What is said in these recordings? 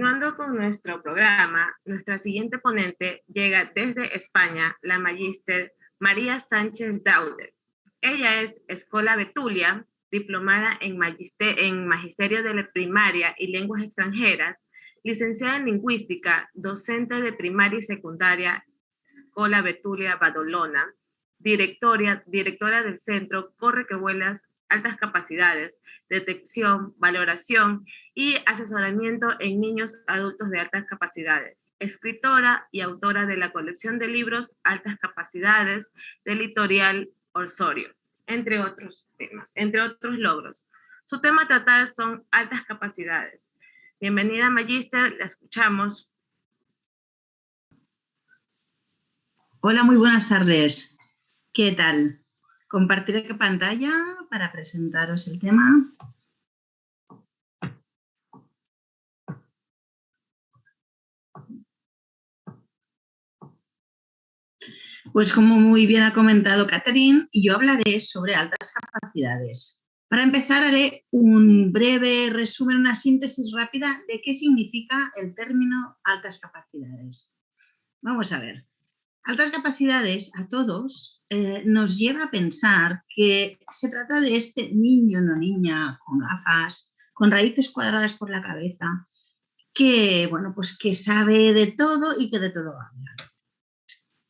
Continuando con nuestro programa, nuestra siguiente ponente llega desde España, la magíster María Sánchez Dauder. Ella es Escola Betulia, diplomada en Magisterio de la Primaria y Lenguas Extranjeras, licenciada en Lingüística, docente de primaria y secundaria, Escola Betulia Badalona, directora del Centro Corre que Vuelas Altas Capacidades, detección, valoración y asesoramiento en niños adultos de altas capacidades. Escritora y autora de la colección de libros Altas Capacidades del editorial Osorio, entre otros temas, entre otros logros. Su tema a tratar son altas capacidades. Bienvenida, Magíster, la escuchamos. Hola, muy buenas tardes. ¿Qué tal? Compartiré pantalla para presentaros el tema. Pues como muy bien ha comentado Catherine, yo hablaré sobre altas capacidades. Para empezar haré un breve resumen, una síntesis rápida de qué significa el término altas capacidades. Vamos a ver. Altas capacidades a todos nos lleva a pensar que se trata de este niño o niña con gafas, con raíces cuadradas por la cabeza, que, bueno, pues que sabe de todo y que de todo habla.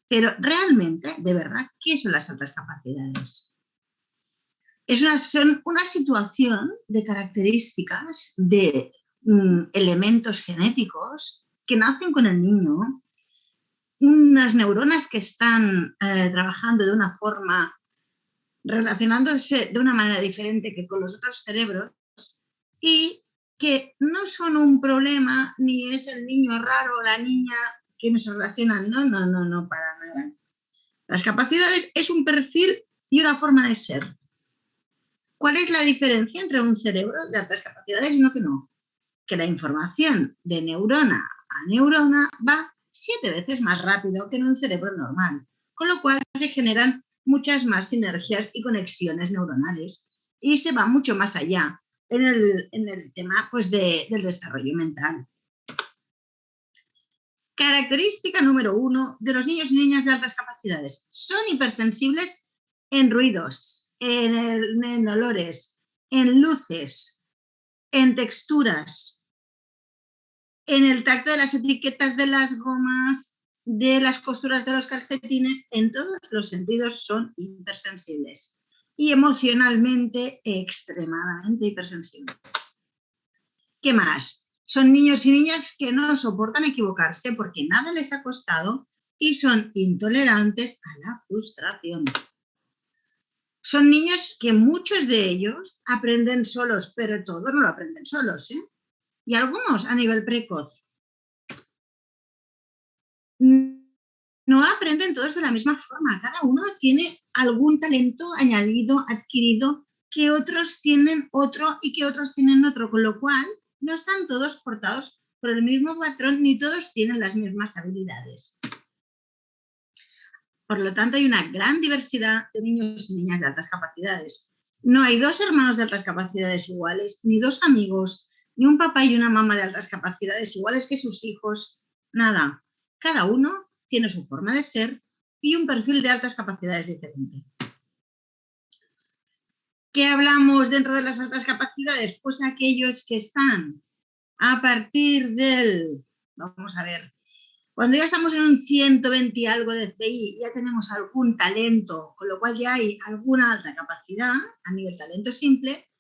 Pero realmente, de verdad, ¿qué son las altas capacidades? Son una situación de características, de elementos genéticos que nacen con el niño, unas neuronas que están trabajando de una forma, relacionándose de una manera diferente que con los otros cerebros y que no son un problema, ni es el niño raro o la niña que no se relacionan, no, para nada. Las capacidades es un perfil y una forma de ser. ¿Cuál es la diferencia entre un cerebro de altas capacidades y uno que no? Que la información de neurona a neurona va 7 veces más rápido que en un cerebro normal, con lo cual se generan muchas más sinergias y conexiones neuronales y se va mucho más allá en el tema pues, del desarrollo mental. Característica número 1 de los niños y niñas de altas capacidades. Son hipersensibles en ruidos, en olores, en luces, en texturas, en el tacto de las etiquetas de las gomas, de las costuras de los calcetines, en todos los sentidos son hipersensibles y emocionalmente extremadamente hipersensibles. ¿Qué más? Son niños y niñas que no soportan equivocarse porque nada les ha costado y son intolerantes a la frustración. Son niños que muchos de ellos aprenden solos, pero todos no lo aprenden solos, ¿eh? Y algunos a nivel precoz. No aprenden todos de la misma forma, cada uno tiene algún talento añadido, adquirido, que otros tienen otro y que otros tienen otro, con lo cual no están todos portados por el mismo patrón ni todos tienen las mismas habilidades. Por lo tanto, hay una gran diversidad de niños y niñas de altas capacidades. No hay 2 hermanos de altas capacidades iguales, ni 2 amigos, ni un papá y una mamá de altas capacidades iguales que sus hijos, nada. Cada uno tiene su forma de ser y un perfil de altas capacidades diferente. ¿Qué hablamos dentro de las altas capacidades? Pues aquellos que están a partir del, vamos a ver, cuando ya estamos en un 120 y algo de CI, ya tenemos algún talento, con lo cual ya hay alguna alta capacidad a nivel talento simple,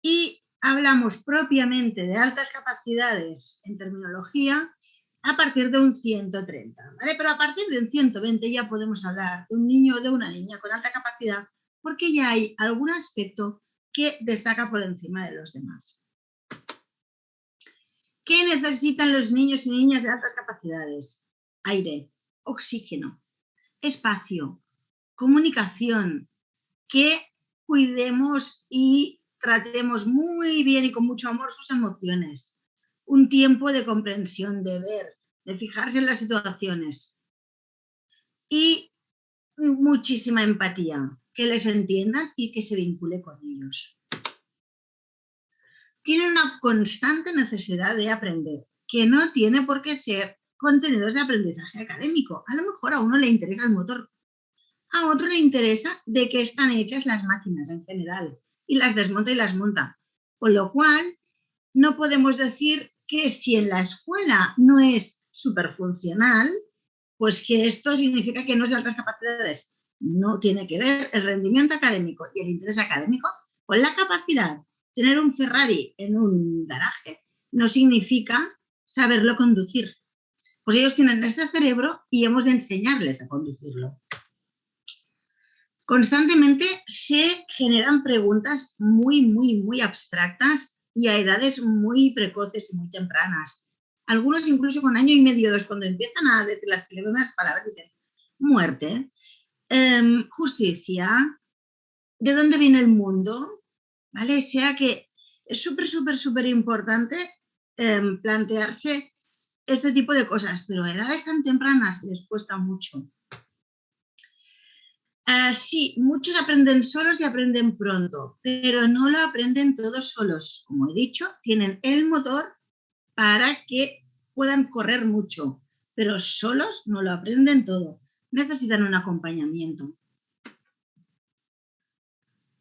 y hablamos propiamente de altas capacidades en terminología a partir de un 130, ¿vale? Pero a partir de un 120 ya podemos hablar de un niño o de una niña con alta capacidad porque ya hay algún aspecto que destaca por encima de los demás. ¿Qué necesitan los niños y niñas de altas capacidades? Aire, oxígeno, espacio, comunicación, que cuidemos y tratemos muy bien y con mucho amor sus emociones. Un tiempo de comprensión, de ver, de fijarse en las situaciones. Y muchísima empatía, que les entiendan y que se vincule con ellos. Tienen una constante necesidad de aprender. que no tiene por qué ser contenidos de aprendizaje académico. A lo mejor a uno le interesa el motor, a otro le interesa de qué están hechas las máquinas en general y las desmonta y las monta. Con lo cual, no podemos decir que si en la escuela no es superfuncional, pues que esto significa que no es de altas capacidades. No tiene que ver el rendimiento académico y el interés académico con la capacidad. Tener un Ferrari en un garaje no significa saberlo conducir. Pues ellos tienen ese cerebro y hemos de enseñarles a conducirlo. Constantemente se generan preguntas muy abstractas y a edades muy precoces y muy tempranas. Algunos incluso con año y medio, dos, cuando empiezan a decir las primeras palabras, dicen muerte, justicia, ¿de dónde viene el mundo? ¿Vale? O sea que es súper importante plantearse este tipo de cosas, pero a edades tan tempranas les cuesta mucho. Sí, muchos aprenden solos y aprenden pronto, pero no lo aprenden todos solos. Como he dicho, tienen el motor para que puedan correr mucho, pero solos no lo aprenden todo. Necesitan un acompañamiento.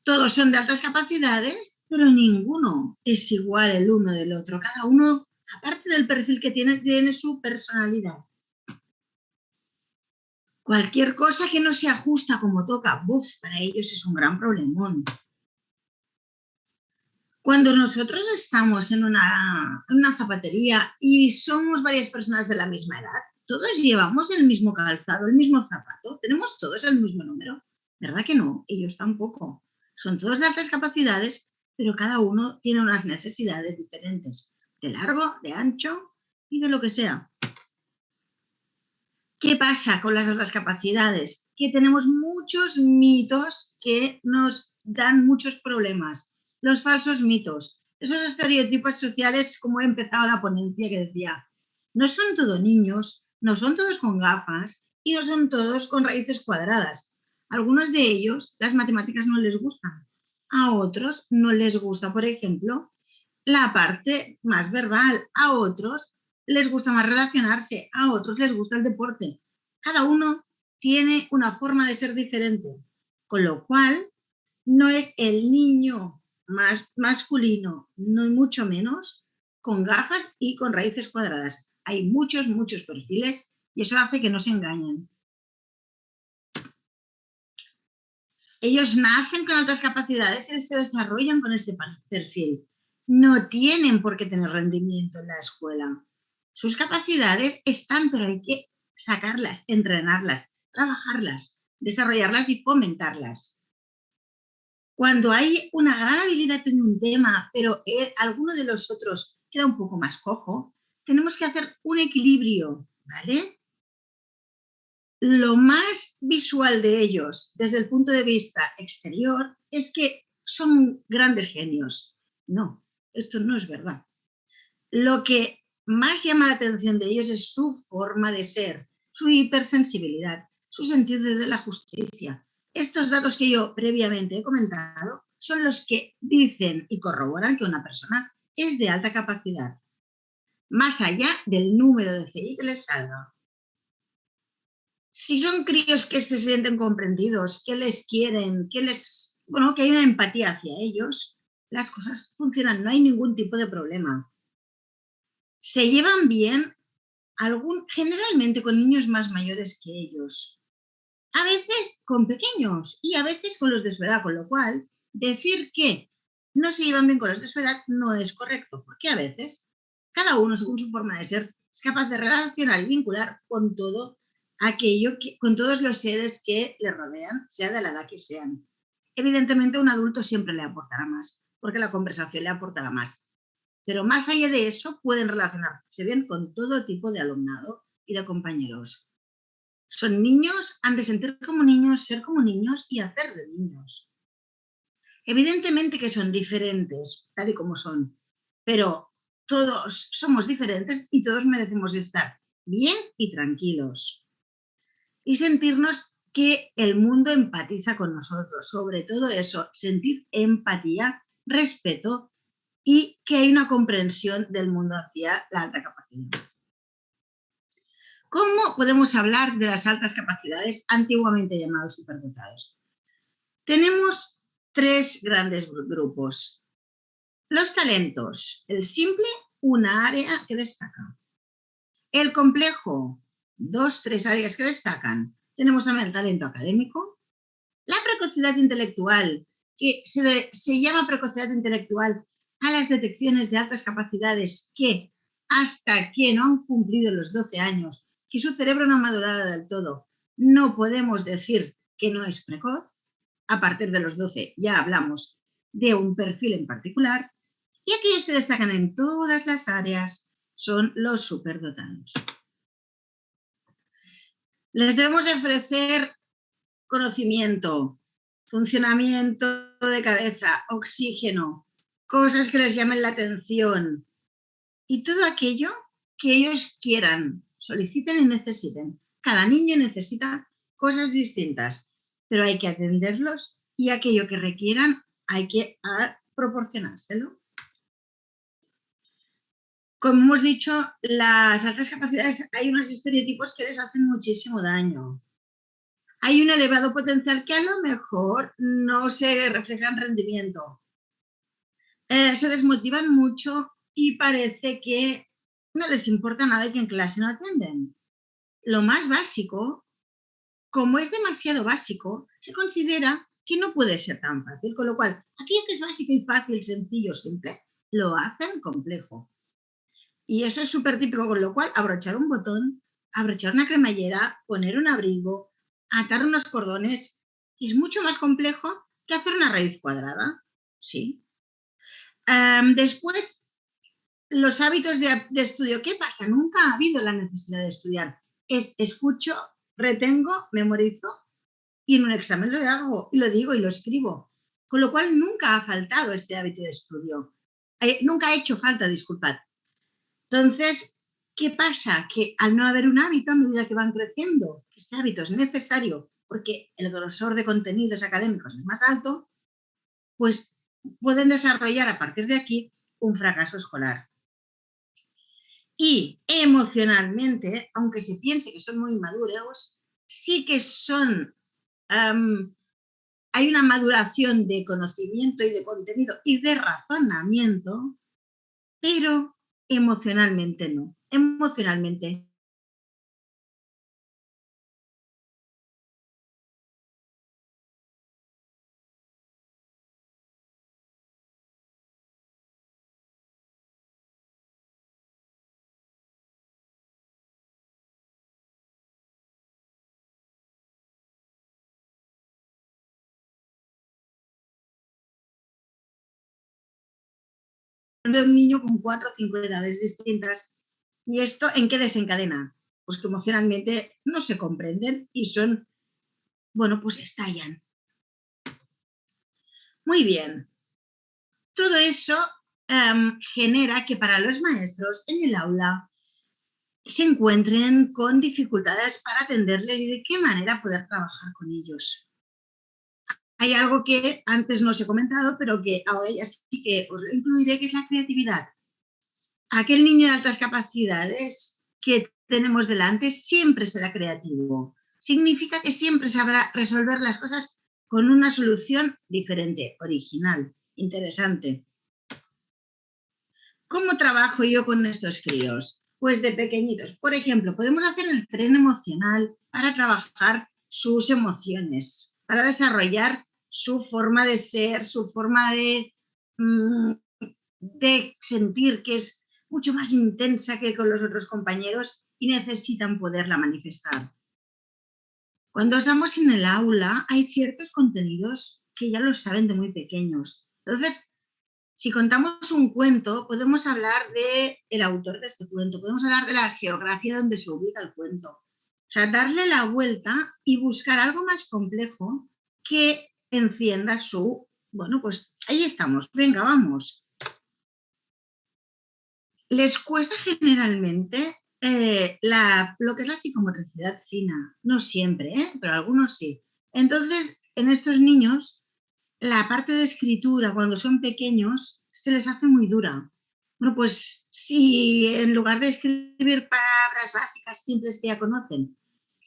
Todos son de altas capacidades, pero ninguno es igual el uno del otro. Cada uno, aparte del perfil que tiene su personalidad. Cualquier cosa que no se ajusta como toca, para ellos es un gran problemón. Cuando nosotros estamos en una zapatería y somos varias personas de la misma edad, todos llevamos el mismo calzado, el mismo zapato, tenemos todos el mismo número. ¿Verdad que no? Ellos tampoco. Son todos de altas capacidades, pero cada uno tiene unas necesidades diferentes, de largo, de ancho y de lo que sea. ¿Qué pasa con las altas capacidades? Que tenemos muchos mitos que nos dan muchos problemas. Los falsos mitos, esos estereotipos sociales, como he empezado la ponencia que decía, no son todos niños, no son todos con gafas y no son todos con raíces cuadradas. Algunos de ellos las matemáticas no les gustan, a otros no les gusta, por ejemplo, la parte más verbal, a otros les gusta más relacionarse, a otros les gusta el deporte. Cada uno tiene una forma de ser diferente, con lo cual no es el niño más masculino, no mucho menos, con gafas y con raíces cuadradas. Hay muchos perfiles y eso hace que no se engañen. Ellos nacen con altas capacidades y se desarrollan con este perfil. No tienen por qué tener rendimiento en la escuela. Sus capacidades están, pero hay que sacarlas, entrenarlas, trabajarlas, desarrollarlas y fomentarlas. Cuando hay una gran habilidad en un tema, pero alguno de los otros queda un poco más cojo, tenemos que hacer un equilibrio, ¿vale? Lo más visual de ellos, desde el punto de vista exterior, es que son grandes genios. No, esto no es verdad. Lo que más llama la atención de ellos es su forma de ser, su hipersensibilidad, su sentido de la justicia. Estos datos que yo previamente he comentado son los que dicen y corroboran que una persona es de alta capacidad, más allá del número de CI que les salga. Si son críos que se sienten comprendidos, que les quieren, que hay una empatía hacia ellos, las cosas funcionan, no hay ningún tipo de problema. Se llevan bien generalmente con niños más mayores que ellos, a veces con pequeños y a veces con los de su edad, con lo cual decir que no se llevan bien con los de su edad no es correcto, porque a veces cada uno, según su forma de ser, es capaz de relacionar y vincular con todo aquello, con todos los seres que le rodean, sea de la edad que sean. Evidentemente un adulto siempre le aportará más, porque la conversación le aportará más. Pero más allá de eso, pueden relacionarse bien con todo tipo de alumnado y de compañeros. Son niños, han de sentir como niños, ser como niños y hacer de niños. Evidentemente que son diferentes, tal y como son, pero todos somos diferentes y todos merecemos estar bien y tranquilos. Y sentirnos que el mundo empatiza con nosotros. Sobre todo eso, sentir empatía, respeto y que hay una comprensión del mundo hacia la alta capacidad. ¿Cómo podemos hablar de las altas capacidades, antiguamente llamados superdotados? Tenemos tres grandes grupos. Los talentos, el simple, una área que destaca. El complejo, dos, tres áreas que destacan. Tenemos también el talento académico. La precocidad intelectual, que se llama precocidad intelectual a las detecciones de altas capacidades que hasta que no han cumplido los 12 años, que su cerebro no ha madurado del todo, no podemos decir que no es precoz. A partir de los 12 ya hablamos de un perfil en particular. Y aquellos que destacan en todas las áreas son los superdotados. Les debemos ofrecer conocimiento, funcionamiento de cabeza, oxígeno, cosas que les llamen la atención y todo aquello que ellos quieran, soliciten y necesiten. Cada niño necesita cosas distintas, pero hay que atenderlos y aquello que requieran hay que proporcionárselo. Como hemos dicho, las altas capacidades, hay unos estereotipos que les hacen muchísimo daño. Hay un elevado potencial que a lo mejor no se refleja en rendimiento. Se desmotivan mucho y parece que no les importa nada y que en clase no atienden. Lo más básico, como es demasiado básico, se considera que no puede ser tan fácil, con lo cual aquello que es básico y fácil, sencillo, simple, lo hacen complejo. Y eso es súper típico, con lo cual abrochar un botón, abrochar una cremallera, poner un abrigo, atar unos cordones, es mucho más complejo que hacer una raíz cuadrada. ¿Sí? Después, los hábitos de estudio. ¿Qué pasa? Nunca ha habido la necesidad de estudiar. Escucho, retengo, memorizo y en un examen lo hago, y lo digo y lo escribo. Con lo cual nunca ha faltado este hábito de estudio. Nunca ha hecho falta, disculpad. Entonces, ¿qué pasa? Que al no haber un hábito, a medida que van creciendo, este hábito es necesario porque el grosor de contenidos académicos es más alto, pues pueden desarrollar a partir de aquí un fracaso escolar. Y emocionalmente, aunque se piense que son muy maduros, sí que son, hay una maduración de conocimiento y de contenido y de razonamiento, pero emocionalmente no. Emocionalmente de un niño con 4 o 5 edades distintas. ¿Y esto en qué desencadena? Pues que emocionalmente no se comprenden y son, bueno, pues estallan. Muy bien. Todo eso genera que para los maestros en el aula se encuentren con dificultades para atenderles y de qué manera poder trabajar con ellos. Hay algo que antes no os he comentado, pero que ahora ya sí que os lo incluiré, que es la creatividad. Aquel niño de altas capacidades que tenemos delante siempre será creativo. Significa que siempre sabrá resolver las cosas con una solución diferente, original, interesante. ¿Cómo trabajo yo con estos críos? Pues de pequeñitos. Por ejemplo, podemos hacer el tren emocional para trabajar sus emociones, para desarrollar su forma de ser, su forma de sentir, que es mucho más intensa que con los otros compañeros y necesitan poderla manifestar. Cuando estamos en el aula hay ciertos contenidos que ya los saben de muy pequeños. Entonces, si contamos un cuento, podemos hablar del autor de este cuento, podemos hablar de la geografía donde se ubica el cuento. O sea, darle la vuelta y buscar algo más complejo que encienda su... Bueno, pues ahí estamos, venga, vamos. Les cuesta generalmente lo que es la psicomotricidad fina. No siempre, pero algunos sí. Entonces, en estos niños, la parte de escritura, cuando son pequeños, se les hace muy dura. Bueno, pues si en lugar de escribir palabras básicas simples que ya conocen,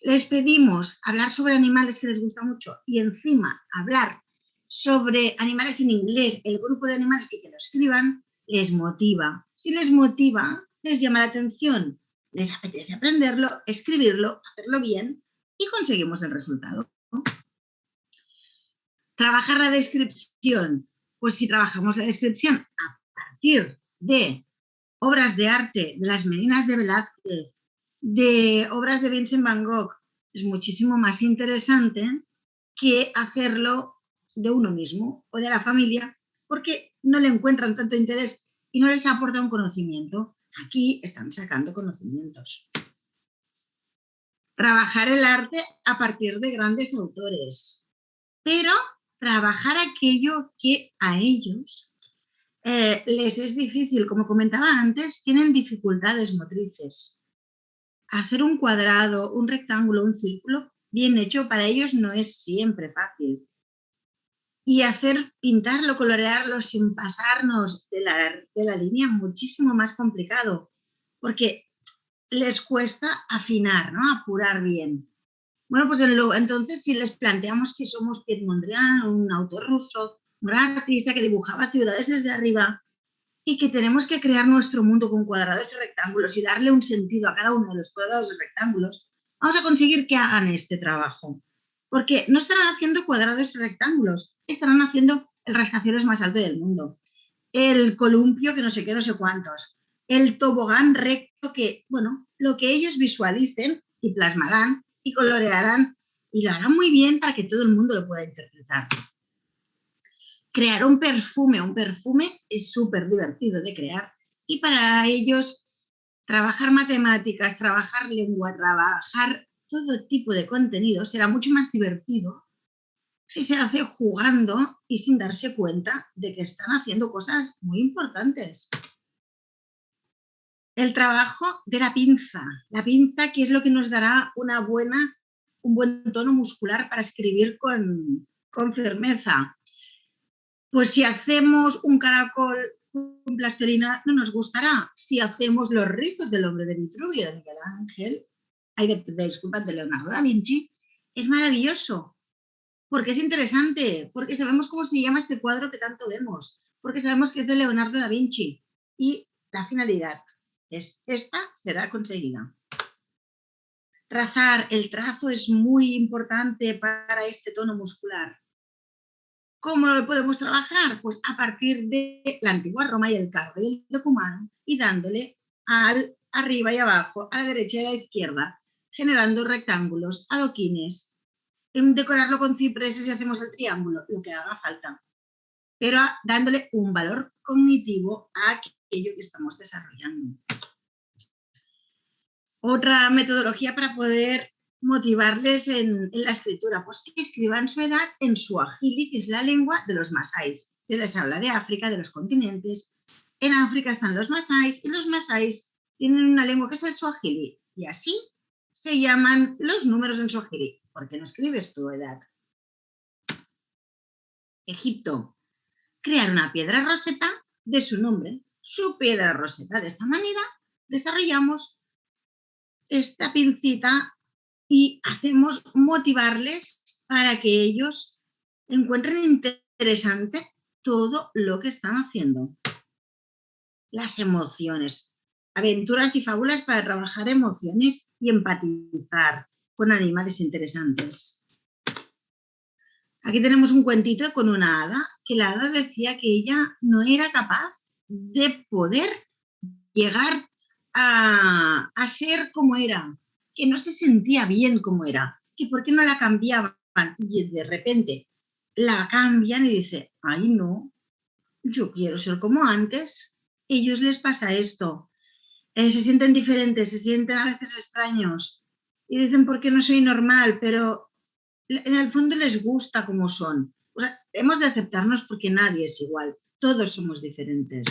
les pedimos hablar sobre animales que les gusta mucho y encima hablar sobre animales en inglés, el grupo de animales que lo escriban, les motiva. Si les motiva, les llama la atención, les apetece aprenderlo, escribirlo, hacerlo bien y conseguimos el resultado. Trabajar la descripción. Pues si trabajamos la descripción a partir de obras de arte, de las Meninas de Velázquez, de obras de Vincent Van Gogh, es muchísimo más interesante que hacerlo de uno mismo o de la familia, porque no le encuentran tanto interés y no les aporta un conocimiento. Aquí están sacando conocimientos. Trabajar el arte a partir de grandes autores, pero trabajar aquello que a ellos les es difícil. Como comentaba antes, tienen dificultades motrices. Hacer un cuadrado, un rectángulo, un círculo bien hecho para ellos no es siempre fácil. Y pintarlo, colorearlo sin pasarnos de la línea, muchísimo más complicado, porque les cuesta afinar, ¿no? Apurar bien. Bueno, pues entonces si les planteamos que somos Piet Mondrian, un autor ruso, un gran artista que dibujaba ciudades desde arriba y que tenemos que crear nuestro mundo con cuadrados y rectángulos y darle un sentido a cada uno de los cuadrados y rectángulos, vamos a conseguir que hagan este trabajo. Porque no estarán haciendo cuadrados y rectángulos, estarán haciendo el rascacielos más alto del mundo, el columpio que no sé qué, no sé cuántos, el tobogán recto que, bueno, lo que ellos visualicen y plasmarán y colorearán y lo harán muy bien para que todo el mundo lo pueda interpretar. Crear un perfume es súper divertido de crear y para ellos trabajar matemáticas, trabajar lengua, trabajar todo tipo de contenidos será mucho más divertido si se hace jugando y sin darse cuenta de que están haciendo cosas muy importantes. El trabajo de la pinza que es lo que nos dará un buen tono muscular para escribir con firmeza. Pues si hacemos un caracol con plastilina no nos gustará. Si hacemos los rizos del hombre de Vitruvio de Miguel Ángel, de Leonardo da Vinci, es maravilloso. Porque es interesante, porque sabemos cómo se llama este cuadro que tanto vemos, porque sabemos que es de Leonardo da Vinci y la finalidad esta será conseguida. El trazo es muy importante para este tono muscular. ¿Cómo lo podemos trabajar? Pues a partir de la antigua Roma y el carro y el decumano y dándole arriba y abajo, a la derecha y a la izquierda, generando rectángulos, adoquines, decorarlo con cipreses y hacemos el triángulo, lo que haga falta, pero dándole un valor cognitivo a aquello que estamos desarrollando. Otra metodología para poder motivarles en la escritura, pues que escriban su edad en suajili, que es la lengua de los masáis. Se les habla de África, de los continentes. En África están los masáis y los masáis tienen una lengua que es el suajili y así se llaman los números en suajili. ¿Por qué no escribes tu edad? Egipto. Crear una piedra roseta de su nombre, su piedra roseta. De esta manera desarrollamos esta pincita y hacemos motivarles para que ellos encuentren interesante todo lo que están haciendo. Las emociones. Aventuras y fábulas para trabajar emociones y empatizar con animales interesantes. Aquí tenemos un cuentito con una hada, que la hada decía que ella no era capaz de poder llegar a ser como era, que no se sentía bien como era, que por qué no la cambiaban y de repente la cambian y dice, ay no, yo quiero ser como antes. A ellos les pasa esto, se sienten diferentes, se sienten a veces extraños y dicen, ¿por qué no soy normal? Pero en el fondo les gusta como son. O sea, hemos de aceptarnos porque nadie es igual, todos somos diferentes.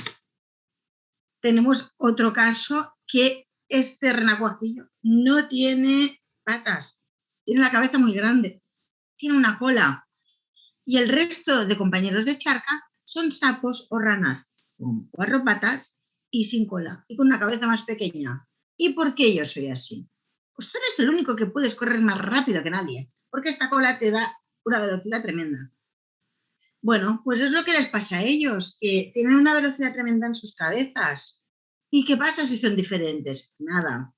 Tenemos otro caso que este renacuajillo no tiene patas, tiene la cabeza muy grande, tiene una cola y el resto de compañeros de charca son sapos o ranas. con 4 patas y sin cola y con una cabeza más pequeña. ¿Y por qué yo soy así? Pues tú eres el único que puedes correr más rápido que nadie, porque esta cola te da una velocidad tremenda. Bueno, pues es lo que les pasa a ellos, que tienen una velocidad tremenda en sus cabezas. ¿Y qué pasa si son diferentes? Nada.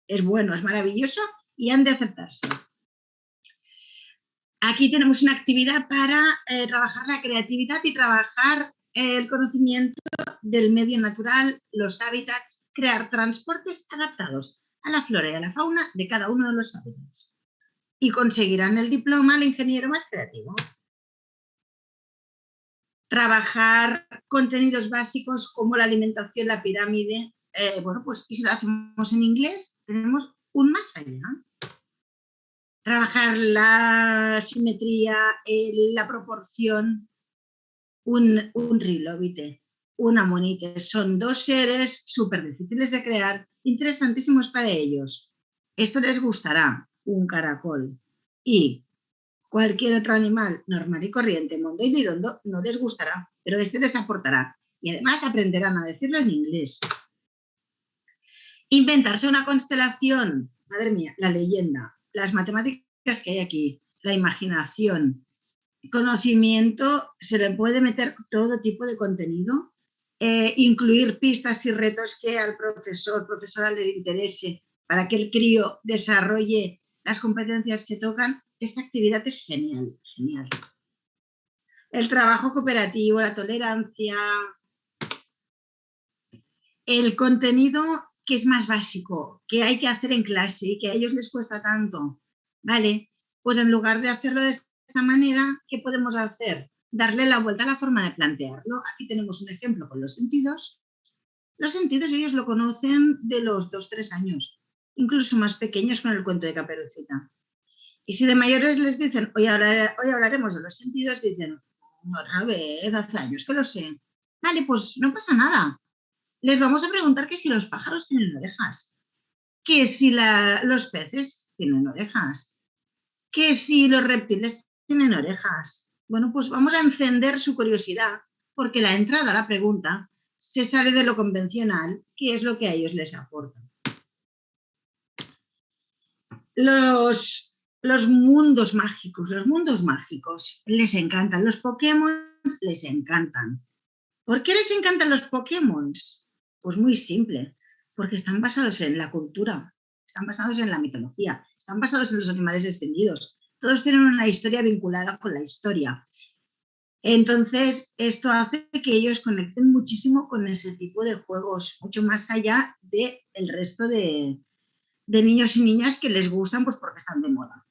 Es bueno, es maravilloso y han de aceptarse. Aquí tenemos una actividad para trabajar la creatividad y trabajar el conocimiento del medio natural, los hábitats, crear transportes adaptados a la flora y a la fauna de cada uno de los hábitats. Y conseguirán el diploma al ingeniero más creativo. Trabajar contenidos básicos como la alimentación, la pirámide. Bueno, pues y si lo hacemos en inglés, tenemos un más allá. Trabajar la simetría, la proporción, un trilobite, una monite. Son 2 seres súper difíciles de crear, interesantísimos para ellos. Esto les gustará, un caracol. Y cualquier otro animal normal y corriente, mondo y lirondo, no les gustará, pero este les aportará. Y además aprenderán a decirlo en inglés. Inventarse una constelación, madre mía, la leyenda, las matemáticas que hay aquí, la imaginación, conocimiento, se le puede meter todo tipo de contenido, incluir pistas y retos que al profesora le interese para que el crío desarrolle las competencias que tocan. Esta actividad es genial, genial. El trabajo cooperativo, la tolerancia, el contenido que es más básico, que hay que hacer en clase y que a ellos les cuesta tanto, ¿vale? Pues en lugar de hacerlo de esta manera, ¿qué podemos hacer? Darle la vuelta a la forma de plantearlo. Aquí tenemos un ejemplo con los sentidos. Los sentidos ellos lo conocen de los 2-3 años, incluso más pequeños con el cuento de Caperucita. Y si de mayores les dicen, hoy hablaremos de los sentidos, dicen, otra vez, hace años que lo sé. Vale, pues no pasa nada. Les vamos a preguntar que si los pájaros tienen orejas, que si los peces tienen orejas, que si los reptiles tienen orejas. Bueno, pues vamos a encender su curiosidad, porque la entrada a la pregunta se sale de lo convencional, que es lo que a ellos les aporta. Los mundos mágicos les encantan, los Pokémon les encantan. ¿Por qué les encantan los Pokémon? Pues muy simple, porque están basados en la cultura, están basados en la mitología, están basados en los animales extinguidos. Todos tienen una historia vinculada con la historia. Entonces, esto hace que ellos conecten muchísimo con ese tipo de juegos, mucho más allá del resto de niños y niñas que les gustan pues porque están de moda.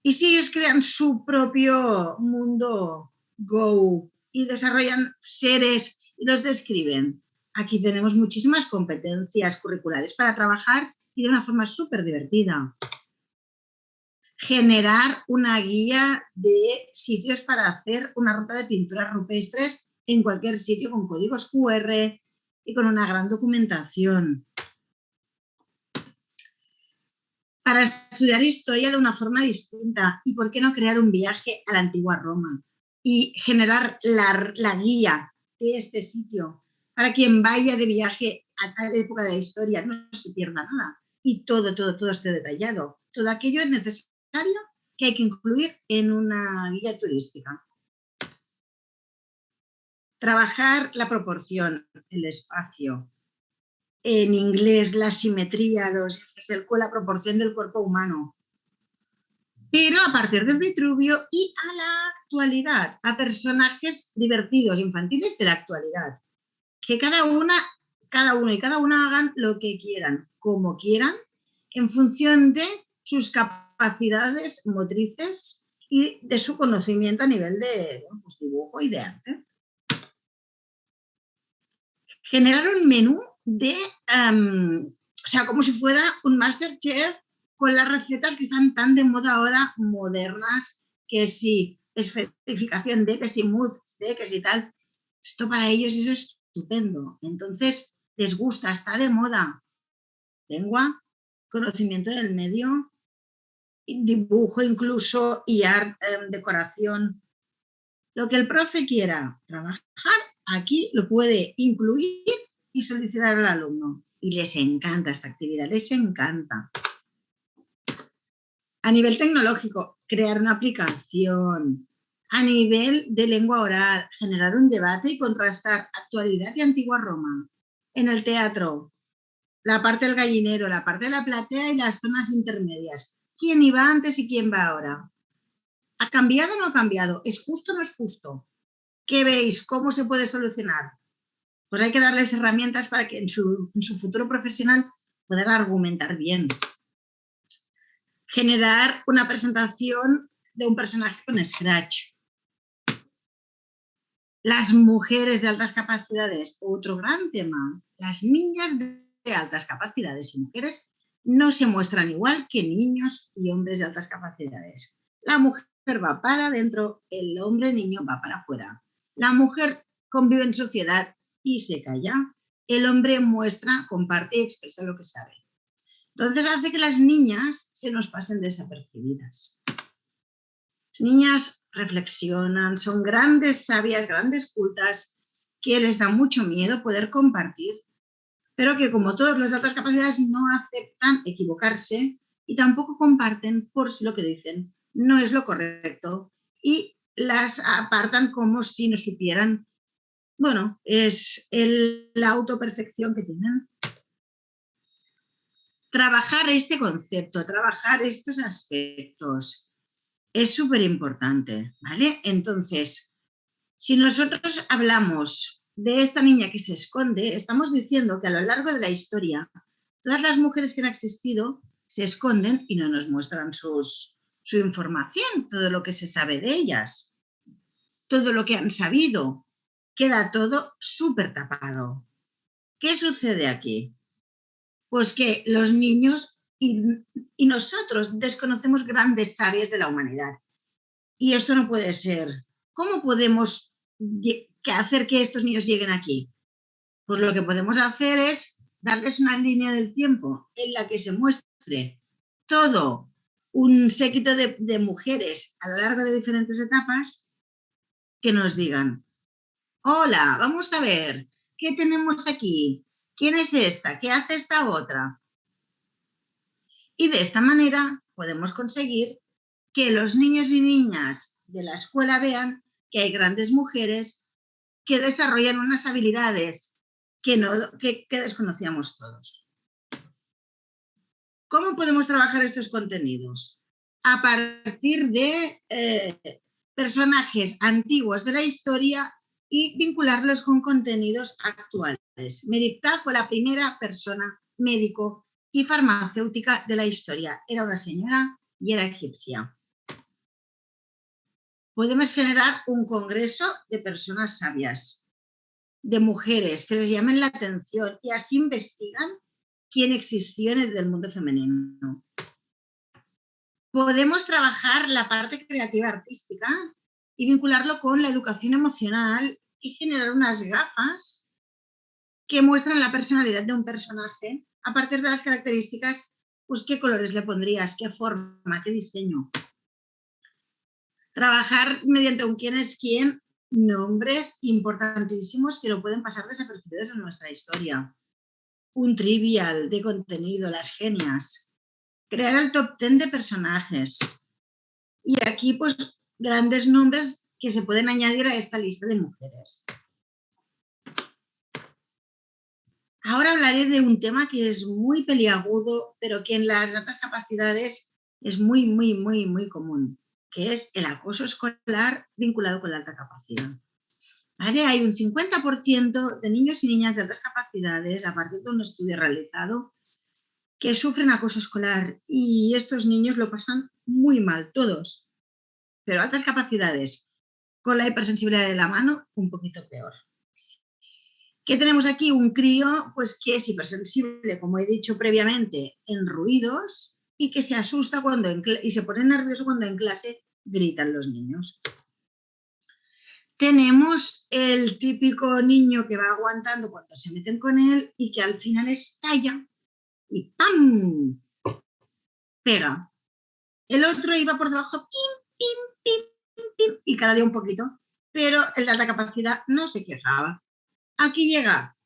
Y si ellos crean su propio mundo Go y desarrollan seres y los describen, aquí tenemos muchísimas competencias curriculares para trabajar y de una forma súper divertida. Generar una guía de sitios para hacer una ruta de pinturas rupestres en cualquier sitio con códigos QR y con una gran documentación. Para estudiar historia de una forma distinta. ¿Y por qué no crear un viaje a la antigua Roma? Y generar la guía de este sitio para quien vaya de viaje a tal época de la historia no se pierda nada. Y todo esté detallado. Todo aquello es necesario que hay que incluir en una guía turística. Trabajar la proporción, el espacio. En inglés, la simetría, la proporción del cuerpo humano. Pero a partir del Vitruvio y a la actualidad, a personajes divertidos, infantiles de la actualidad. Que cada uno y cada una hagan lo que quieran, como quieran, en función de sus capacidades motrices y de su conocimiento a nivel de pues, dibujo y de arte. Generar un menú de, o sea, como si fuera un Masterchef con las recetas que están tan de moda ahora, modernas, que si esferificación de, que si mousse de, que si tal. Esto para ellos es estupendo. Entonces, les gusta, está de moda. Lengua, conocimiento del medio, dibujo incluso y arte, decoración. Lo que el profe quiera trabajar, aquí lo puede incluir y solicitar al alumno. Y les encanta esta actividad, les encanta. A nivel tecnológico, crear una aplicación. A nivel de lengua oral, generar un debate y contrastar actualidad y antigua Roma. En el teatro, la parte del gallinero, la parte de la platea y las zonas intermedias. ¿Quién iba antes y quién va ahora? ¿Ha cambiado o no ha cambiado? ¿Es justo o no es justo? ¿Qué veis? ¿Cómo se puede solucionar? Pues hay que darles herramientas para que en su futuro profesional puedan argumentar bien. Generar una presentación de un personaje con Scratch. Las mujeres de altas capacidades, otro gran tema. Las niñas de altas capacidades y mujeres no se muestran igual que niños y hombres de altas capacidades. La mujer va para adentro, el hombre niño va para afuera. La mujer convive en sociedad y se calla. El hombre muestra, comparte y expresa lo que sabe. Entonces hace que las niñas se nos pasen desapercibidas. Las niñas reflexionan, son grandes sabias, grandes cultas, que les da mucho miedo poder compartir, pero que como todas las altas capacidades no aceptan equivocarse y tampoco comparten por si lo que dicen no es lo correcto y las apartan como si no supieran. Bueno, es la autoperfección que tienen. Trabajar este concepto, trabajar estos aspectos es súper importante, ¿vale? Entonces, si nosotros hablamos de esta niña que se esconde, estamos diciendo que a lo largo de la historia, todas las mujeres que han existido se esconden y no nos muestran su información, todo lo que se sabe de ellas, todo lo que han sabido, queda todo súper tapado. ¿Qué sucede aquí? Pues que los niños y nosotros desconocemos grandes sabias de la humanidad. Y esto no puede ser. ¿Cómo podemos hacer que estos niños lleguen aquí? Pues lo que podemos hacer es darles una línea del tiempo en la que se muestre todo un séquito de mujeres a lo largo de diferentes etapas que nos digan: hola, vamos a ver, ¿qué tenemos aquí? ¿Quién es esta? ¿Qué hace esta otra? Y de esta manera podemos conseguir que los niños y niñas de la escuela vean que hay grandes mujeres que desarrollan unas habilidades que desconocíamos todos. ¿Cómo podemos trabajar estos contenidos? A partir de personajes antiguos de la historia y vincularlos con contenidos actuales. Merit Taft fue la primera persona médico y farmacéutica de la historia. Era una señora y era egipcia. Podemos generar un congreso de personas sabias, de mujeres que les llamen la atención y así investigan quién existió en el mundo femenino. Podemos trabajar la parte creativa artística y vincularlo con la educación emocional y generar unas gafas que muestran la personalidad de un personaje a partir de las características, pues qué colores le pondrías, qué forma, qué diseño. Trabajar mediante un quién es quién, nombres importantísimos que no pueden pasar desapercibidos en nuestra historia. Un trivial de contenido, las genias. Crear el top 10 de personajes. Y aquí, pues, grandes nombres que se pueden añadir a esta lista de mujeres. Ahora hablaré de un tema que es muy peliagudo, pero que en las altas capacidades es muy, muy, muy, muy común, que es el acoso escolar vinculado con la alta capacidad. ¿Vale? Hay un 50% de niños y niñas de altas capacidades, a partir de un estudio realizado, que sufren acoso escolar y estos niños lo pasan muy mal, todos. Pero altas capacidades, con la hipersensibilidad de la mano, un poquito peor. ¿Qué tenemos aquí? Un crío pues, que es hipersensible, como he dicho previamente, en ruidos y que se asusta y se pone nervioso cuando en clase gritan los niños. Tenemos el típico niño que va aguantando cuando se meten con él y que al final estalla y ¡pam! Pega. El otro iba por debajo, pim, pim, pim, pim, y cada día un poquito, pero el de alta capacidad no se quejaba. Aquí llega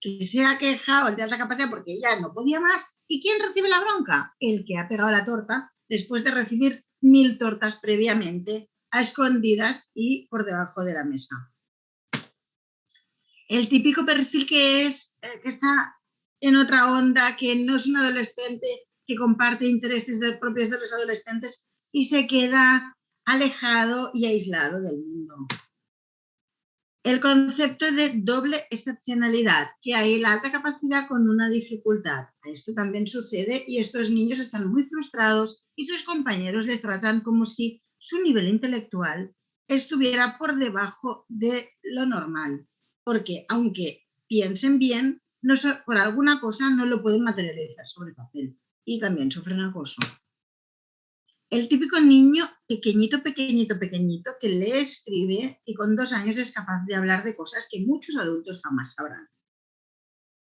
que se ha quejado el de alta capacidad porque ya no podía más. ¿Y quién recibe la bronca? El que ha pegado la torta después de recibir 1000 tortas previamente, a escondidas y por debajo de la mesa. El típico perfil que está en otra onda, que no es un adolescente, que comparte intereses propios de los adolescentes y se queda alejado y aislado del mundo. El concepto de doble excepcionalidad, que hay la alta capacidad con una dificultad. Esto también sucede y estos niños están muy frustrados y sus compañeros les tratan como si su nivel intelectual estuviera por debajo de lo normal, porque aunque piensen bien, por alguna cosa no lo pueden materializar sobre papel y también sufren acoso. El típico niño pequeñito, pequeñito, pequeñito que lee, escribe y con 2 años es capaz de hablar de cosas que muchos adultos jamás sabrán.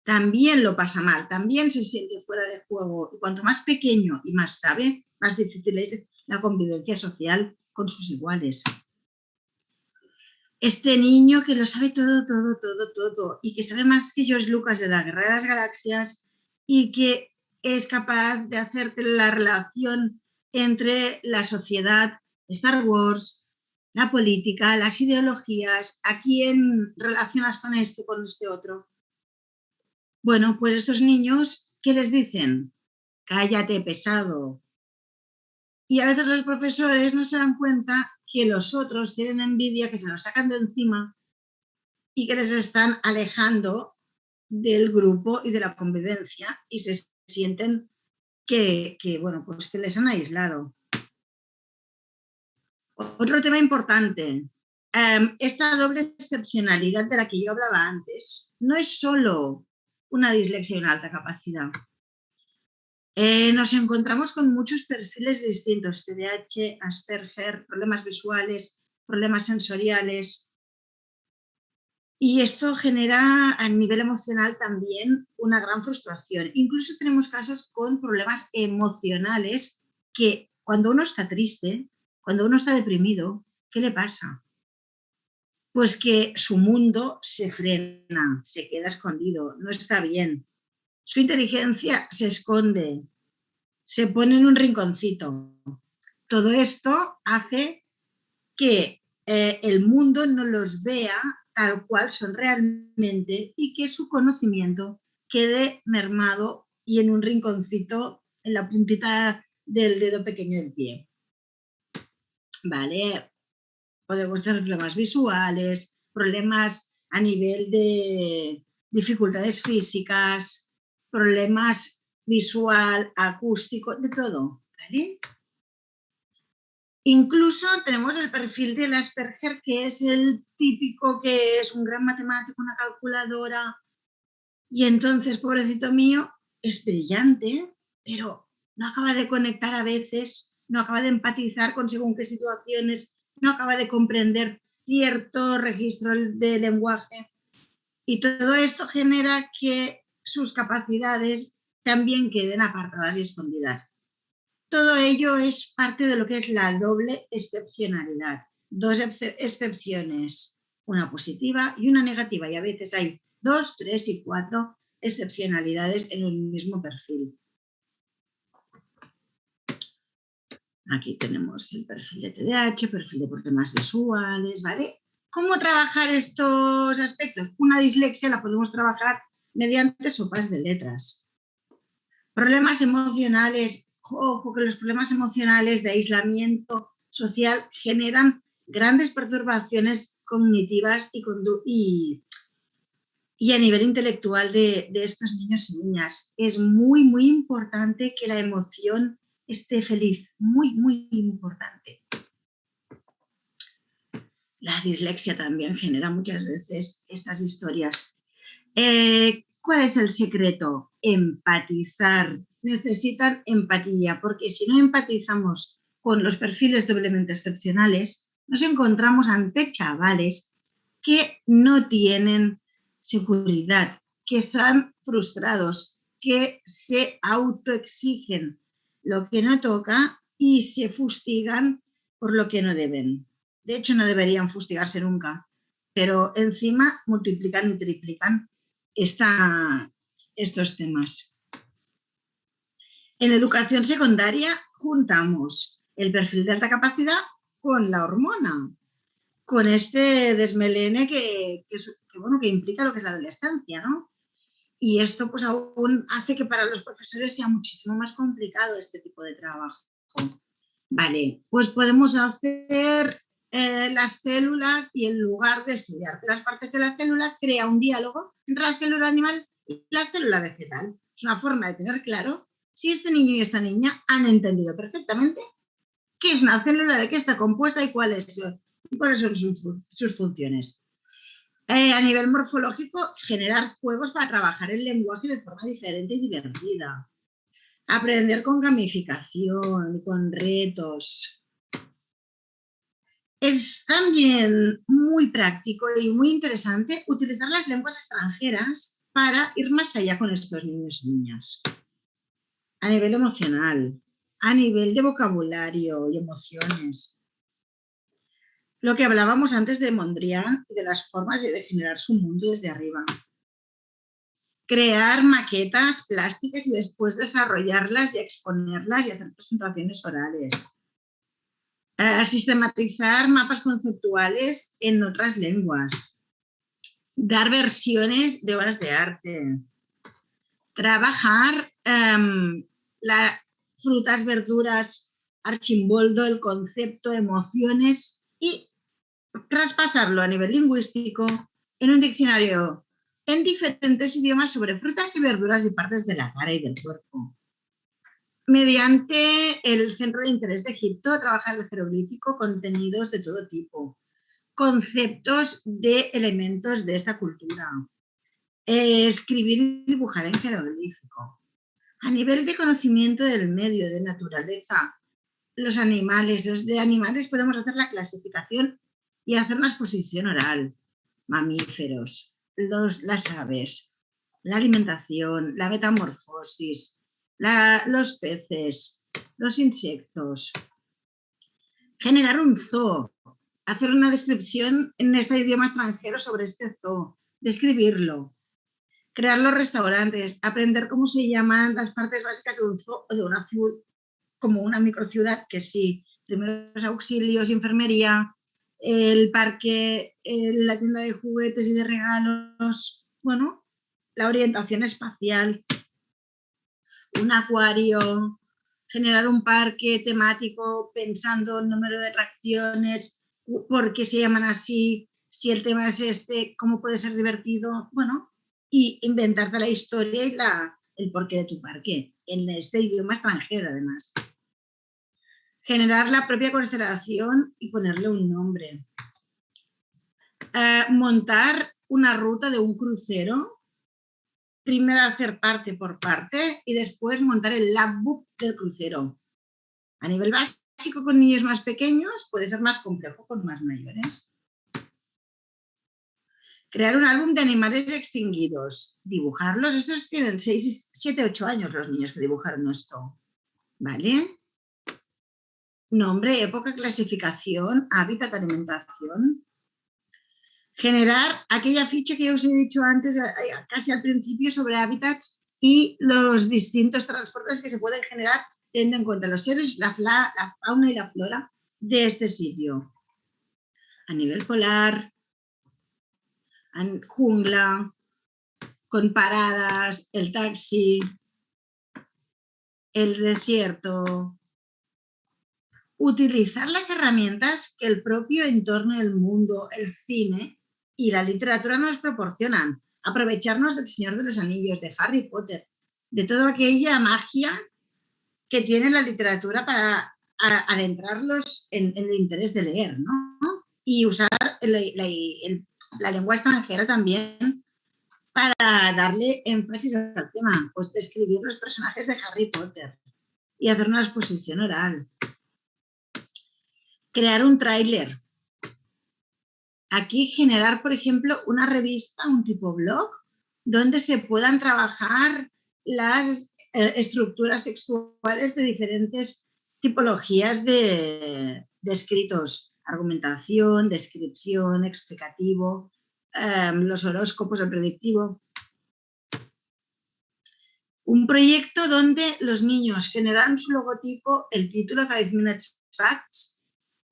También lo pasa mal, también se siente fuera de juego y cuanto más pequeño y más sabe, más difícil es la convivencia social con sus iguales. Este niño que lo sabe todo, todo, todo, todo y que sabe más que George Lucas de la Guerra de las Galaxias y que es capaz de hacerte la relación entre la sociedad, Star Wars, la política, las ideologías, a quién relacionas con este otro. Bueno, pues estos niños, ¿qué les dicen? Cállate, pesado. Y a veces los profesores no se dan cuenta que los otros tienen envidia, que se los sacan de encima y que les están alejando del grupo y de la convivencia y se sienten que les han aislado. Otro tema importante, esta doble excepcionalidad de la que yo hablaba antes no es solo una dislexia y una alta capacidad. Nos encontramos con muchos perfiles distintos, TDAH, Asperger, problemas visuales, problemas sensoriales, y esto genera a nivel emocional también una gran frustración. Incluso tenemos casos con problemas emocionales que cuando uno está triste, cuando uno está deprimido, ¿qué le pasa? Pues que su mundo se frena, se queda escondido, no está bien. Su inteligencia se esconde, se pone en un rinconcito. Todo esto hace que el mundo no los vea tal cual son realmente y que su conocimiento quede mermado y en un rinconcito en la puntita del dedo pequeño del pie. Vale, podemos tener problemas visuales, problemas a nivel de dificultades físicas, problemas visual, acústico, de todo, ¿vale? Incluso tenemos el perfil del Asperger, que es el típico que es un gran matemático, una calculadora, y entonces, pobrecito mío, es brillante, pero no acaba de conectar a veces, no acaba de empatizar con según qué situaciones, no acaba de comprender cierto registro de lenguaje. Y todo esto genera que sus capacidades también queden apartadas y escondidas. Todo ello es parte de lo que es la doble excepcionalidad. 2 excepciones, una positiva y una negativa, y a veces hay 2, 3 y 4 excepcionalidades en un mismo perfil. Aquí tenemos el perfil de TDAH, perfil de problemas visuales, ¿vale? ¿Cómo trabajar estos aspectos? Una dislexia la podemos trabajar mediante sopas de letras. Problemas emocionales, ojo, que los problemas emocionales de aislamiento social generan grandes perturbaciones cognitivas y a nivel intelectual de estos niños y niñas. Es muy, muy importante que la emoción esté feliz, muy, muy importante. La dislexia también genera muchas veces estas historias. ¿Cuál es el secreto? Empatizar. Necesitan empatía, porque si no empatizamos con los perfiles doblemente excepcionales, nos encontramos ante chavales que no tienen seguridad, que están frustrados, que se autoexigen lo que no toca y se fustigan por lo que no deben. De hecho, no deberían fustigarse nunca, pero encima multiplican y triplican estos temas. En educación secundaria juntamos el perfil de alta capacidad con la hormona, con este desmelene que implica lo que es la adolescencia, ¿no? Y esto pues aún hace que para los profesores sea muchísimo más complicado este tipo de trabajo. Vale, pues podemos hacer las células y en lugar de estudiar las partes de la célula, crea un diálogo entre la célula animal y la célula vegetal. Es una forma de tener claro si este niño y esta niña han entendido perfectamente qué es una célula, de qué está compuesta y cuáles son sus funciones. A nivel morfológico, generar juegos para trabajar el lenguaje de forma diferente y divertida. Aprender con gamificación, con retos. Es también muy práctico y muy interesante utilizar las lenguas extranjeras para ir más allá con estos niños y niñas. A nivel emocional, a nivel de vocabulario y emociones. Lo que hablábamos antes de Mondrian y de las formas de generar su mundo desde arriba. Crear maquetas plásticas y después desarrollarlas y exponerlas y hacer presentaciones orales. Sistematizar mapas conceptuales en otras lenguas. Dar versiones de obras de arte. Trabajar frutas, verduras, archimboldo, el concepto, emociones y traspasarlo a nivel lingüístico en un diccionario en diferentes idiomas sobre frutas y verduras y partes de la cara y del cuerpo. Mediante el Centro de Interés de Egipto, trabajar el jeroglífico, contenidos de todo tipo, conceptos de elementos de esta cultura, escribir y dibujar en jeroglífico. A nivel de conocimiento del medio, de naturaleza, los de animales podemos hacer la clasificación y hacer una exposición oral. Mamíferos, las aves, la alimentación, la metamorfosis, los peces, los insectos. Generar un zoo, hacer una descripción en este idioma extranjero sobre este zoo, describirlo. Crear los restaurantes, aprender cómo se llaman las partes básicas de un zoo o de una ciudad, como una microciudad, que sí, primeros auxilios, enfermería, el parque, la tienda de juguetes y de regalos, bueno, la orientación espacial, un acuario, generar un parque temático pensando el número de atracciones, por qué se llaman así, si el tema es este, cómo puede ser divertido, bueno, y inventarte la historia y el porqué de tu parque, en este idioma extranjero además. Generar la propia constelación y ponerle un nombre. Montar una ruta de un crucero. Primero hacer parte por parte y después montar el logbook del crucero. A nivel básico con niños más pequeños, puede ser más complejo con más mayores. Crear un álbum de animales extinguidos. Dibujarlos. Estos tienen 6, 7, 8 años los niños que dibujaron esto. ¿Vale? Nombre, época, clasificación, hábitat, alimentación. Generar aquella ficha que os he dicho antes, casi al principio, sobre hábitats y los distintos transportes que se pueden generar teniendo en cuenta los seres, la fauna y la flora de este sitio. A nivel polar, jungla, con paradas, el taxi, el desierto. Utilizar las herramientas que el propio entorno del mundo, el cine y la literatura nos proporcionan. Aprovecharnos del Señor de los Anillos, de Harry Potter, de toda aquella magia que tiene la literatura para adentrarlos en el interés de leer, ¿no? Y usar la lengua extranjera también para darle énfasis al tema, pues describir los personajes de Harry Potter y hacer una exposición oral. Crear un tráiler. Aquí generar, por ejemplo, una revista, un tipo blog, donde se puedan trabajar las estructuras textuales de diferentes tipologías de escritos. argumentación, descripción, explicativo, los horóscopos, el predictivo. Un proyecto donde los niños generaron su logotipo, el título 5 Minutes Facts,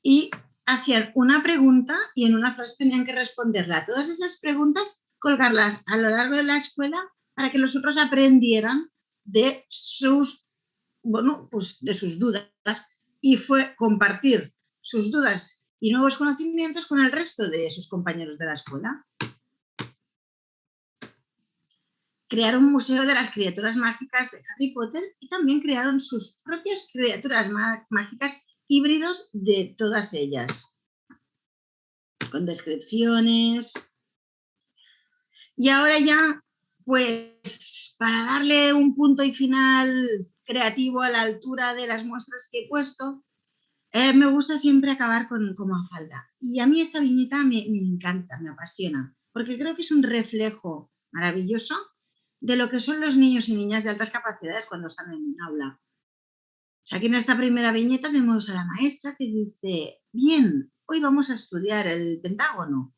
y hacían una pregunta y en una frase tenían que responderla. Todas esas preguntas, colgarlas a lo largo de la escuela para que los otros aprendieran de sus, bueno, pues de sus dudas, y fue compartir sus dudas y nuevos conocimientos con el resto de sus compañeros de la escuela. Crearon un museo de las criaturas mágicas de Harry Potter y también crearon sus propias criaturas mágicas híbridos de todas ellas, con descripciones. Y ahora ya, pues, para darle un punto y final creativo a la altura de las muestras que he puesto, me gusta siempre acabar con Mafalda. Y a mí esta viñeta me encanta, me apasiona, porque creo que es un reflejo maravilloso de lo que son los niños y niñas de altas capacidades cuando están en un aula. O sea, aquí en esta primera viñeta tenemos a la maestra que dice, bien, hoy vamos a estudiar el Pentágono.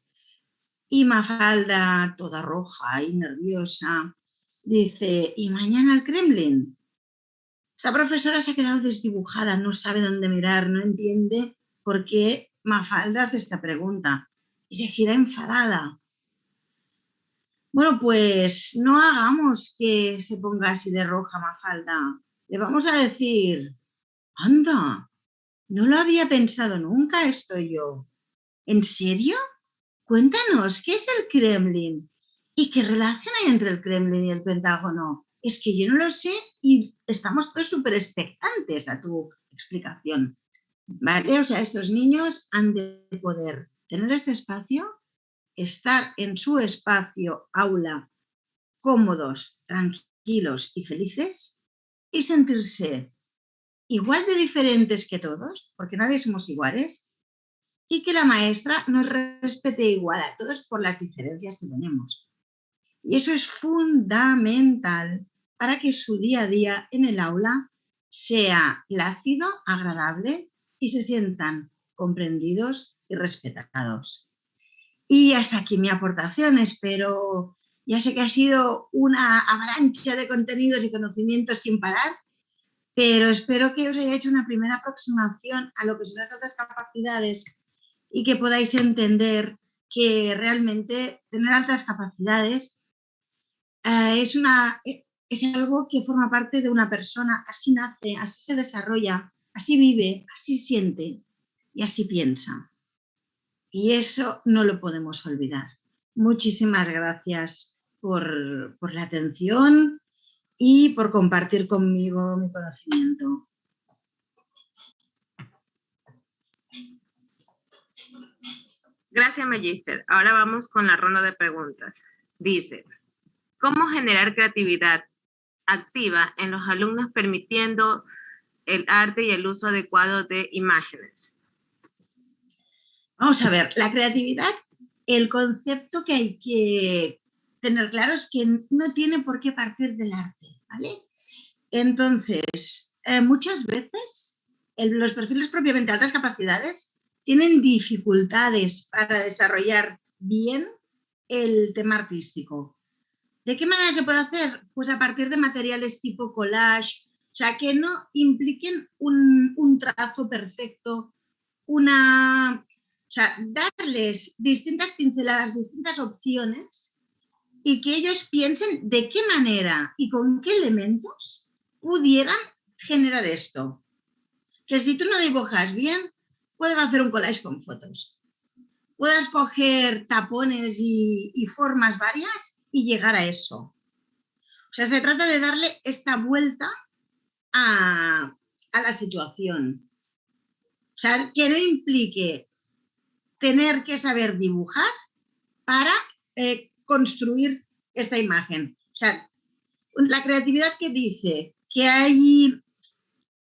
Y Mafalda, toda roja y nerviosa, dice, ¿y mañana el Kremlin? Esta profesora se ha quedado desdibujada, no sabe dónde mirar, no entiende por qué Mafalda hace esta pregunta y se gira enfadada. Bueno, pues no hagamos que se ponga así de roja Mafalda. Le vamos a decir, anda, no lo había pensado nunca esto yo. ¿En serio? Cuéntanos, ¿qué es el Kremlin? ¿Y qué relación hay entre el Kremlin y el Pentágono? Es que yo no lo sé y estamos todos súper expectantes a tu explicación. ¿Vale? O sea, estos niños han de poder tener este espacio, estar en su espacio, aula, cómodos, tranquilos y felices y sentirse igual de diferentes que todos, porque nadie somos iguales, y que la maestra nos respete igual a todos por las diferencias que tenemos. Y eso es fundamental para que su día a día en el aula sea plácido, agradable y se sientan comprendidos y respetados. Y hasta aquí mi aportación. Espero, ya sé que ha sido una avalancha de contenidos y conocimientos sin parar, pero espero que os haya hecho una primera aproximación a lo que son las altas capacidades y que podáis entender que realmente tener altas capacidades es algo que forma parte de una persona, así nace, así se desarrolla, así vive, así siente y así piensa. Y eso no lo podemos olvidar. Muchísimas gracias por la atención y por compartir conmigo mi conocimiento. Gracias, Magister. Ahora vamos con la ronda de preguntas. Dice, ¿cómo generar creatividad activa en los alumnos permitiendo el arte y el uso adecuado de imágenes? Vamos a ver, la creatividad, el concepto que hay que tener claro es que no tiene por qué partir del arte, ¿vale? Entonces, muchas veces los perfiles propiamente de altas capacidades tienen dificultades para desarrollar bien el tema artístico. ¿De qué manera se puede hacer? Pues a partir de materiales tipo collage, o sea, que no impliquen un trazo perfecto, o sea, darles distintas pinceladas, distintas opciones y que ellos piensen de qué manera y con qué elementos pudieran generar esto. Que si tú no dibujas bien, puedes hacer un collage con fotos. Puedes coger tapones y formas varias y llegar a eso. O sea, se trata de darle esta vuelta a la situación. O sea, que no implique tener que saber dibujar para construir esta imagen. O sea, la creatividad que dice que hay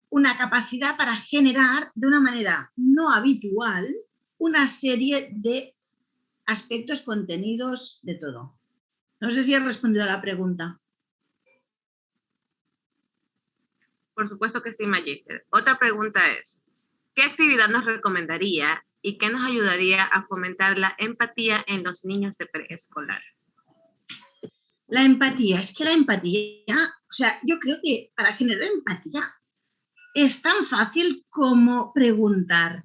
una capacidad para generar de una manera no habitual una serie de aspectos, contenidos, de todo. No sé si has respondido a la pregunta. Por supuesto que sí, Magister. Otra pregunta es, ¿qué actividad nos recomendaría y qué nos ayudaría a fomentar la empatía en los niños de preescolar? La empatía, es que la empatía, o sea, yo creo que para generar empatía es tan fácil como preguntar,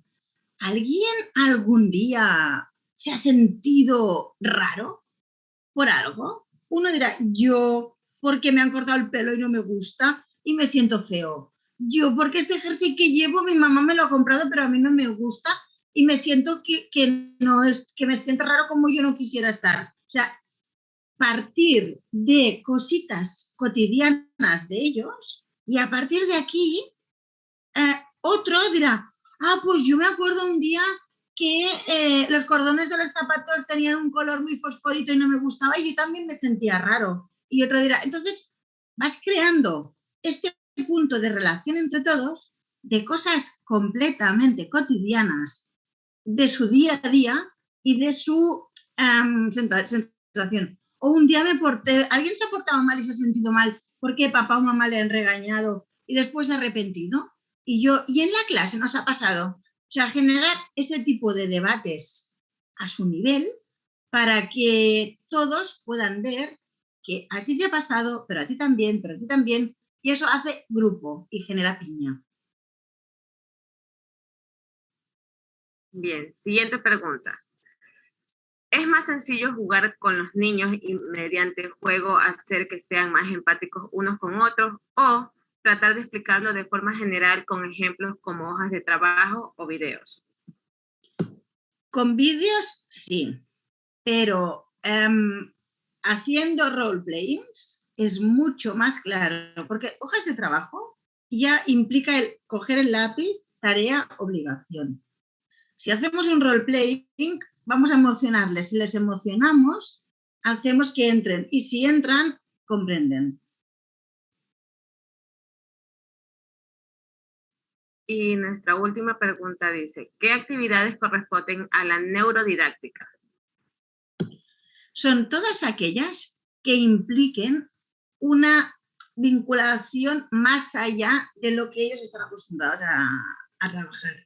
¿alguien algún día se ha sentido raro por algo? Uno dirá, yo, porque me han cortado el pelo y no me gusta y me siento feo. Yo, porque este jersey que llevo, mi mamá me lo ha comprado, pero a mí no me gusta y me siento que no es, que me siento raro como yo no quisiera estar. O sea, partir de cositas cotidianas de ellos y a partir de aquí otro dirá, pues yo me acuerdo un día que los cordones de los zapatos tenían un color muy fosforito y no me gustaba y yo también me sentía raro. Y otro dirá, entonces vas creando este punto de relación entre todos de cosas completamente cotidianas de su día a día y de su sensación. O un día me porté, alguien se ha portado mal y se ha sentido mal porque papá o mamá le han regañado y después se ha arrepentido. Y en la clase nos ha pasado, o sea, generar ese tipo de debates a su nivel para que todos puedan ver que a ti te ha pasado, pero a ti también, pero a ti también, y eso hace grupo y genera piña. Bien, siguiente pregunta. ¿Es más sencillo jugar con los niños y mediante el juego hacer que sean más empáticos unos con otros o tratar de explicarlo de forma general con ejemplos como hojas de trabajo o videos? Con vídeos, sí, pero haciendo role-playings es mucho más claro, porque hojas de trabajo ya implica el coger el lápiz, tarea, obligación. Si hacemos un role-playing, vamos a emocionarles. Si les emocionamos, hacemos que entren. Y si entran, comprenden. Y nuestra última pregunta dice, ¿qué actividades corresponden a la neurodidáctica? Son todas aquellas que impliquen una vinculación más allá de lo que ellos están acostumbrados a trabajar.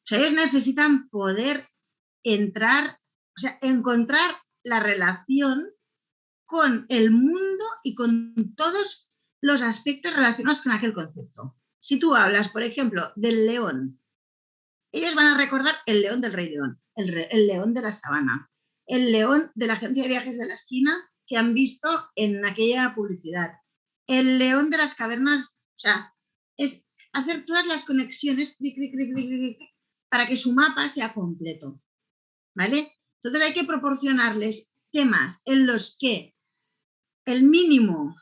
O sea, ellos necesitan poder entrar, o sea, encontrar la relación con el mundo y con todos los aspectos relacionados con aquel concepto. Si tú hablas, por ejemplo, del león, ellos van a recordar el león del Rey León, el león de la sabana, el león de la agencia de viajes de la esquina que han visto en aquella publicidad, el león de las cavernas, o sea, es hacer todas las conexiones para que su mapa sea completo, ¿vale? Entonces hay que proporcionarles temas en los que el mínimo,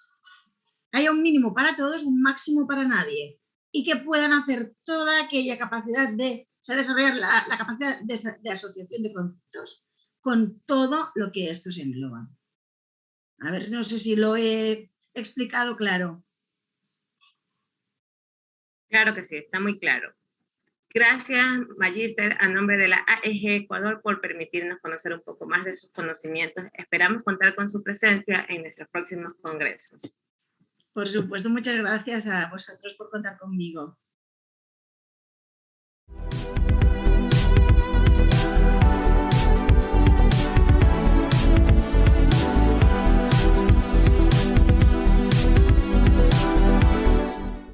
haya un mínimo para todos, un máximo para nadie, y que puedan hacer toda aquella capacidad de, o sea, desarrollar la capacidad de asociación de conceptos con todo lo que esto se engloba. A ver, no sé si lo he explicado claro. Claro que sí, está muy claro. Gracias, Magíster, a nombre de la AEG Ecuador por permitirnos conocer un poco más de sus conocimientos. Esperamos contar con su presencia en nuestros próximos congresos. Por supuesto, muchas gracias a vosotros por contar conmigo.